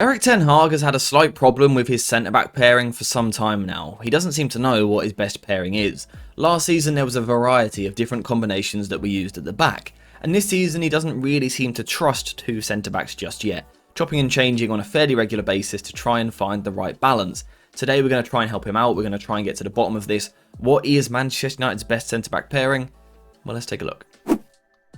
Erik Ten Hag has had a slight problem with his centre-back pairing for some time now. He doesn't seem to know what his best pairing is. Last season there was a variety of different combinations that were used at the back, and this season he doesn't really seem to trust two centre-backs just yet, chopping and changing on a fairly regular basis to try and find the right balance. Today we're going to try and help him out, we're going to try and get to the bottom of this. What is Manchester United's best centre-back pairing? Well, let's take a look.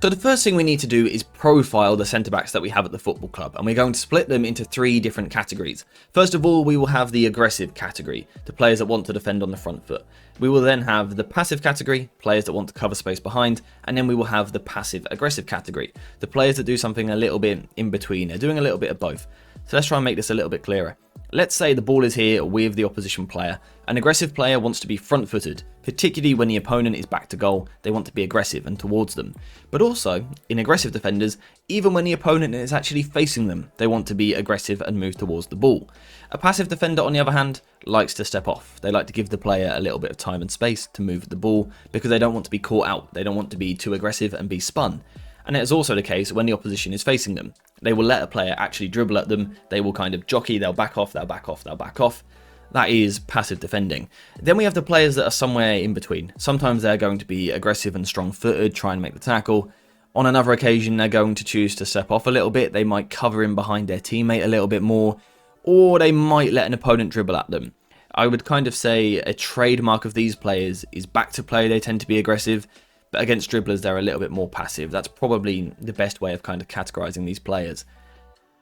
So the first thing we need to do is profile the centre-backs that we have at the football club, and we're going to split them into three different categories. First of all, we will have the aggressive category, the players that want to defend on the front foot. We will then have the passive category, players that want to cover space behind, and then we will have the passive-aggressive category, the players that do something a little bit in between. They're doing a little bit of both. So let's try and make this a little bit clearer. Let's say the ball is here with the opposition player. An aggressive player wants to be front-footed, particularly when the opponent is back to goal. They want to be aggressive and towards them. But also, in aggressive defenders, even when the opponent is actually facing them, they want to be aggressive and move towards the ball. A passive defender, on the other hand, likes to step off. They like to give the player a little bit of time and space to move the ball because they don't want to be caught out. They don't want to be too aggressive and be spun. And it is also the case when the opposition is facing them. They will let a player actually dribble at them. They will kind of jockey, they'll back off, they'll back off, they'll back off. That is passive defending. Then we have the players that are somewhere in between. Sometimes they're going to be aggressive and strong-footed, try and make the tackle. On another occasion, they're going to choose to step off a little bit. They might cover in behind their teammate a little bit more, or they might let an opponent dribble at them. I would kind of say a trademark of these players is back to play. They tend to be aggressive. But against dribblers, they're a little bit more passive. That's probably the best way of kind of categorizing these players.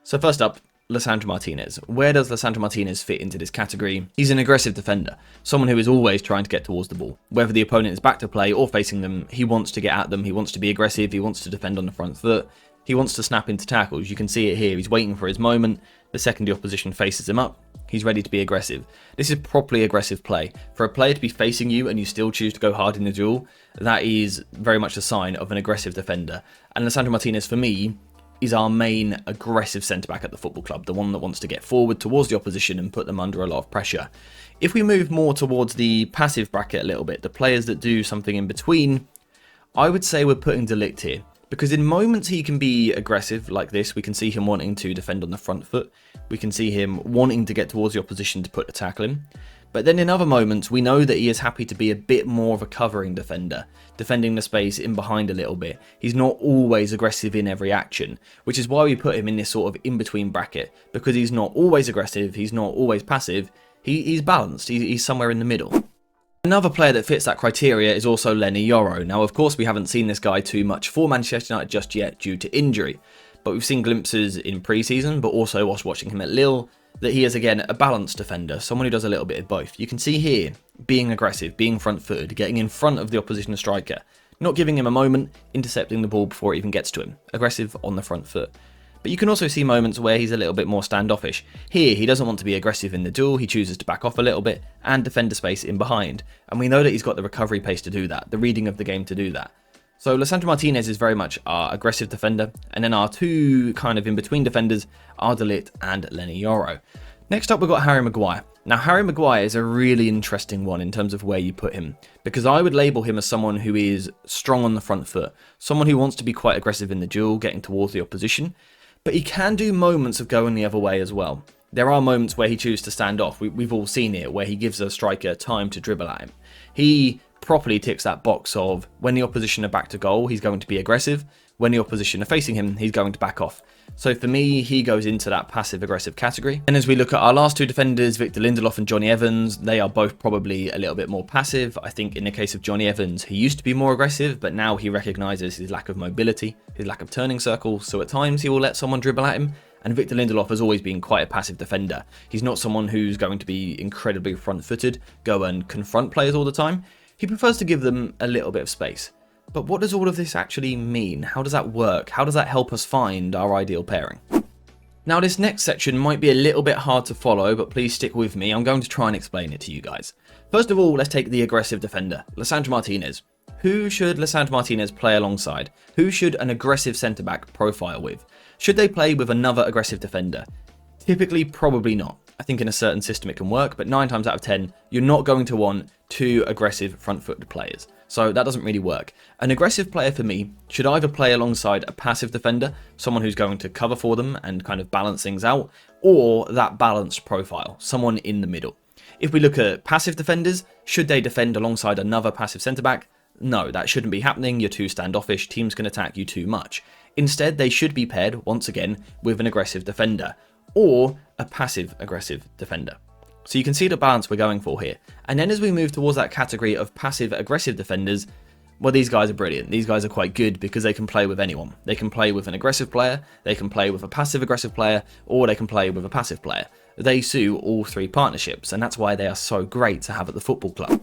So first up, Lisandro Martinez. Where does Lisandro Martinez fit into this category? He's an aggressive defender, someone who is always trying to get towards the ball. Whether the opponent is back to play or facing them, he wants to get at them, he wants to be aggressive, he wants to defend on the front foot, he wants to snap into tackles. You can see it here, he's waiting for his moment. The second the opposition faces him up, he's ready to be aggressive. This is properly aggressive play. For a player to be facing you and you still choose to go hard in the duel, that is very much a sign of an aggressive defender. And Lisandro Martinez, for me, is our main aggressive centre-back at the football club, the one that wants to get forward towards the opposition and put them under a lot of pressure. If we move more towards the passive bracket a little bit, the players that do something in between, I would say we're putting De Ligt here. Because in moments he can be aggressive like this. We can see him wanting to defend on the front foot. We can see him wanting to get towards the opposition to put a tackle in. But then in other moments, we know that he is happy to be a bit more of a covering defender, defending the space in behind a little bit. He's not always aggressive in every action, which is why we put him in this sort of in-between bracket, because he's not always aggressive, he's not always passive, he's balanced, he's somewhere in the middle. Another player that fits that criteria is also Leny Yoro. Now, of course, we haven't seen this guy too much for Manchester United just yet due to injury, but we've seen glimpses in pre-season, but also whilst watching him at Lille, that he is again a balanced defender, someone who does a little bit of both. You can see here, being aggressive, being front-footed, getting in front of the opposition striker, not giving him a moment, intercepting the ball before it even gets to him, aggressive on the front foot. But you can also see moments where he's a little bit more standoffish. Here, he doesn't want to be aggressive in the duel, he chooses to back off a little bit and defend the space in behind. And we know that he's got the recovery pace to do that, the reading of the game to do that. So Lisandro Martinez is very much our aggressive defender, and then our two kind of in-between defenders are De Ligt and Leny Yoro. Next up, we've got Harry Maguire. Now, Harry Maguire is a really interesting one in terms of where you put him, because I would label him as someone who is strong on the front foot, someone who wants to be quite aggressive in the duel, getting towards the opposition, but he can do moments of going the other way as well. There are moments where he chooses to stand off. We've all seen it, where he gives a striker time to dribble at him. He properly ticks that box of when the opposition are back to goal, he's going to be aggressive. When the opposition are facing him, he's going to back off. So for me, he goes into that passive-aggressive category. And as we look at our last two defenders, Victor Lindelof and Johnny Evans, they are both probably a little bit more passive. I think in the case of Johnny Evans, he used to be more aggressive, but now he recognises his lack of mobility, his lack of turning circles. So at times, he will let someone dribble at him. And Victor Lindelof has always been quite a passive defender. He's not someone who's going to be incredibly front-footed, go and confront players all the time. He prefers to give them a little bit of space. But what does all of this actually mean? How does that work? How does that help us find our ideal pairing? Now, this next section might be a little bit hard to follow, but please stick with me. I'm going to try and explain it to you guys. First of all, let's take the aggressive defender, Lisandro Martinez. Who should Lisandro Martinez play alongside? Who should an aggressive centre-back profile with? Should they play with another aggressive defender? Typically, probably not. I think in a certain system it can work, but 9 times out of 10, you're not going to want two aggressive front-footed players. So that doesn't really work. An aggressive player for me should either play alongside a passive defender, someone who's going to cover for them and kind of balance things out, or that balanced profile, someone in the middle. If we look at passive defenders, should they defend alongside another passive centre-back? No, that shouldn't be happening. You're too standoffish. Teams can attack you too much. Instead, they should be paired, once again, with an aggressive defender or a passive aggressive defender. So you can see the balance we're going for here. And then as we move towards that category of passive aggressive defenders, well, these guys are brilliant. These guys are quite good because they can play with anyone. They can play with an aggressive player, they can play with a passive aggressive player, or they can play with a passive player. They suit all three partnerships, and that's why they are so great to have at the football club.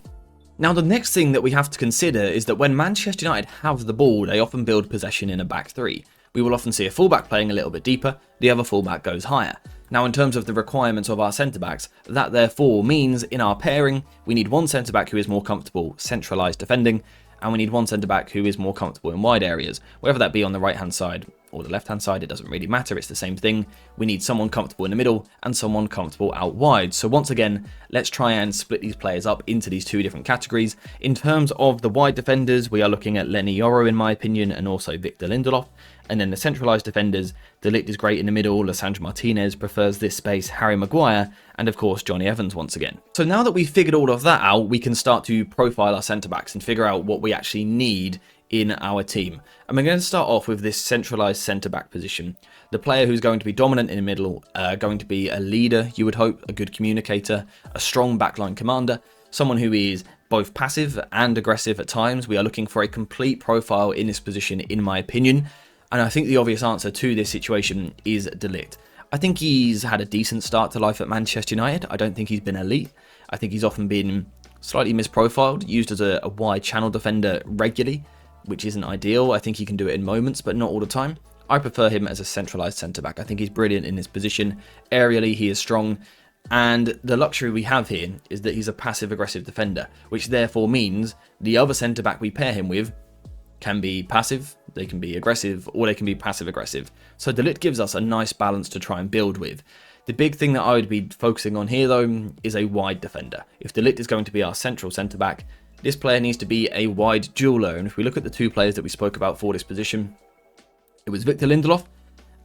Now, the next thing that we have to consider is that when Manchester United have the ball, they often build possession in a back three. We will often see a fullback playing a little bit deeper, the other fullback goes higher. Now, in terms of the requirements of our centre-backs, that therefore means in our pairing, we need one centre-back who is more comfortable centralised defending, and we need one centre-back who is more comfortable in wide areas, whether that be on the right-hand side or the left-hand side, it doesn't really matter, it's the same thing. We need someone comfortable in the middle and someone comfortable out wide. So once again, let's try and split these players up into these two different categories. In terms of the wide defenders, we are looking at Leny Yoro in my opinion, and also Victor Lindelof. And then the centralised defenders, De Ligt is great in the middle, Lisandro Martinez prefers this space, Harry Maguire, and of course Johnny Evans once again. So now that we've figured all of that out, we can start to profile our centre-backs and figure out what we actually need in our team. And we're going to start off with this centralised centre-back position. The player who's going to be dominant in the middle, going to be a leader, you would hope, a good communicator, a strong backline commander, someone who is both passive and aggressive at times. We are looking for a complete profile in this position, in my opinion. And I think the obvious answer to this situation is De Ligt. I think he's had a decent start to life at Manchester United. I don't think he's been elite. I think he's often been slightly misprofiled, used as a wide channel defender regularly, which isn't ideal. I think he can do it in moments, but not all the time. I prefer him as a centralised centre-back. I think he's brilliant in this position. Aerially, he is strong. And the luxury we have here is that he's a passive-aggressive defender, which therefore means the other centre-back we pair him with can be passive, they can be aggressive, or they can be passive-aggressive. So De Ligt gives us a nice balance to try and build with. The big thing that I would be focusing on here, though, is a wide defender. If De Ligt is going to be our central centre-back, this player needs to be a wide dueler. And if we look at the two players that we spoke about for this position, it was Victor Lindelof,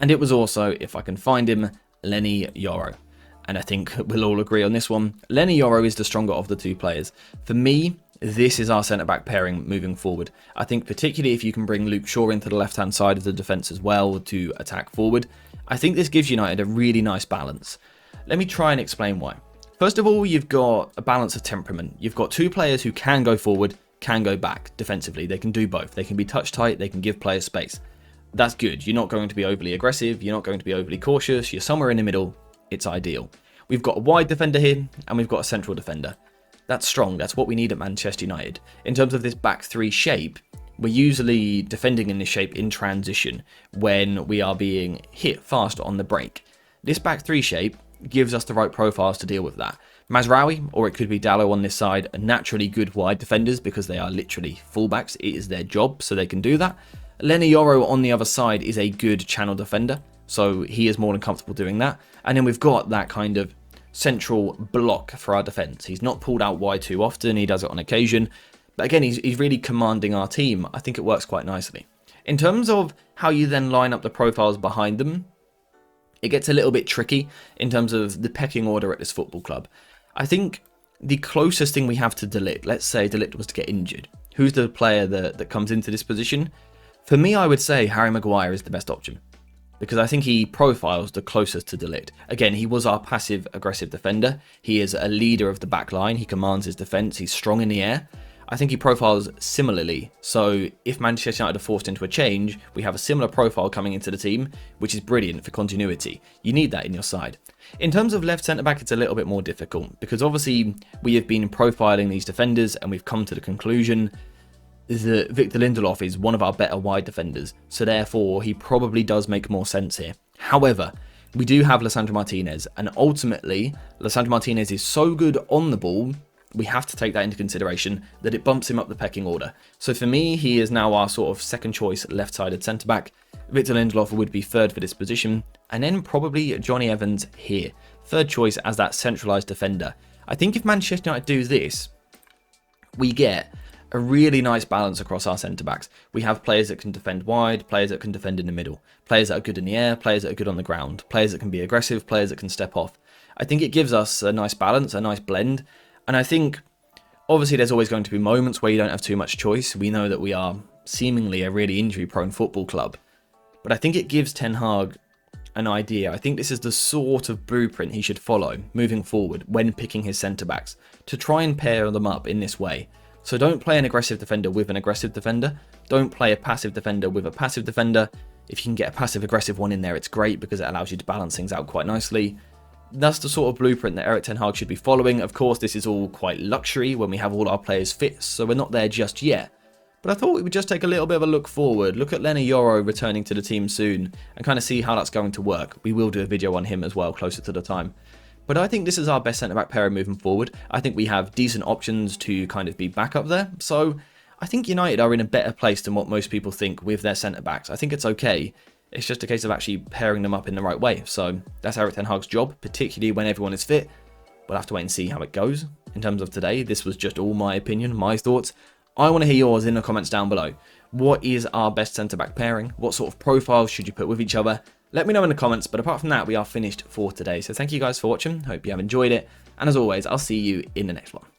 and it was also, if I can find him, Leny Yoro. And I think we'll all agree on this one. Leny Yoro is the stronger of the two players. For me, this is our centre-back pairing moving forward. I think particularly if you can bring Luke Shaw into the left-hand side of the defence as well to attack forward, I think this gives United a really nice balance. Let me try and explain why. First of all, you've got a balance of temperament. You've got two players who can go forward, can go back defensively. They can do both. They can be touch tight, they can give players space. That's good. You're not going to be overly aggressive, you're not going to be overly cautious, you're somewhere in the middle. It's ideal. We've got a wide defender here, and we've got a central defender. That's strong. That's what we need at Manchester United. In terms of this back three shape, we're usually defending in this shape in transition when we are being hit fast on the break. This back three shape gives us the right profiles to deal with that. Mazraoui, or it could be Dalot on this side, are naturally good wide defenders because they are literally fullbacks. It is their job, so they can do that. Leny Yoro on the other side is a good channel defender, so he is more than comfortable doing that. And then we've got that kind of central block for our defence. He's not pulled out wide too often, he does it on occasion, but again, he's really commanding our team. I think it works quite nicely. In terms of how you then line up the profiles behind them, it gets a little bit tricky in terms of the pecking order at this football club. I think the closest thing we have to De Ligt, let's say De Ligt was to get injured, who's the player that comes into this position? For me, I would say Harry Maguire is the best option, because I think he profiles the closest to De Ligt. Again, he was our passive-aggressive defender. He is a leader of the back line. He commands his defence. He's strong in the air. I think he profiles similarly. So if Manchester United are forced into a change, we have a similar profile coming into the team, which is brilliant for continuity. You need that in your side. In terms of left centre-back, it's a little bit more difficult, because obviously we have been profiling these defenders and we've come to the conclusion that Victor Lindelof is one of our better wide defenders, so therefore he probably does make more sense here. However, we do have Lisandro Martinez, and ultimately Lisandro Martinez is so good on the ball, we have to take that into consideration, that it bumps him up the pecking order. So for me, he is now our sort of second choice left-sided centre-back. Victor Lindelof would be third for this position, and then probably Johnny Evans here, third choice as that centralised defender. I think if Manchester United do this, we get a really nice balance across our centre-backs. We have players that can defend wide, players that can defend in the middle, players that are good in the air, players that are good on the ground, players that can be aggressive, players that can step off. I think it gives us a nice balance, a nice blend, and I think obviously there's always going to be moments where you don't have too much choice. We know that we are seemingly a really injury-prone football club, but I think it gives Ten Hag an idea. I think this is the sort of blueprint he should follow moving forward when picking his centre-backs, to try and pair them up in this way. So don't play an aggressive defender with an aggressive defender. Don't play a passive defender with a passive defender. If you can get a passive-aggressive one in there, it's great because it allows you to balance things out quite nicely. That's the sort of blueprint that Erik Ten Hag should be following. Of course, this is all quite luxury when we have all our players fit, so we're not there just yet. But I thought we would just take a little bit of a look forward, look at Lenny Yoro returning to the team soon, and kind of see how that's going to work. We will do a video on him as well closer to the time. But I think this is our best centre-back pairing moving forward. I think we have decent options to kind of be back up there. So I think United are in a better place than what most people think with their centre-backs. I think it's okay. It's just a case of actually pairing them up in the right way. So that's Erik Ten Hag's job, particularly when everyone is fit. We'll have to wait and see how it goes. In terms of today, this was just all my opinion, my thoughts. I want to hear yours in the comments down below. What is our best centre-back pairing? What sort of profiles should you put with each other? Let me know in the comments, but apart from that, we are finished for today. So thank you guys for watching. Hope you have enjoyed it. And as always, I'll see you in the next one.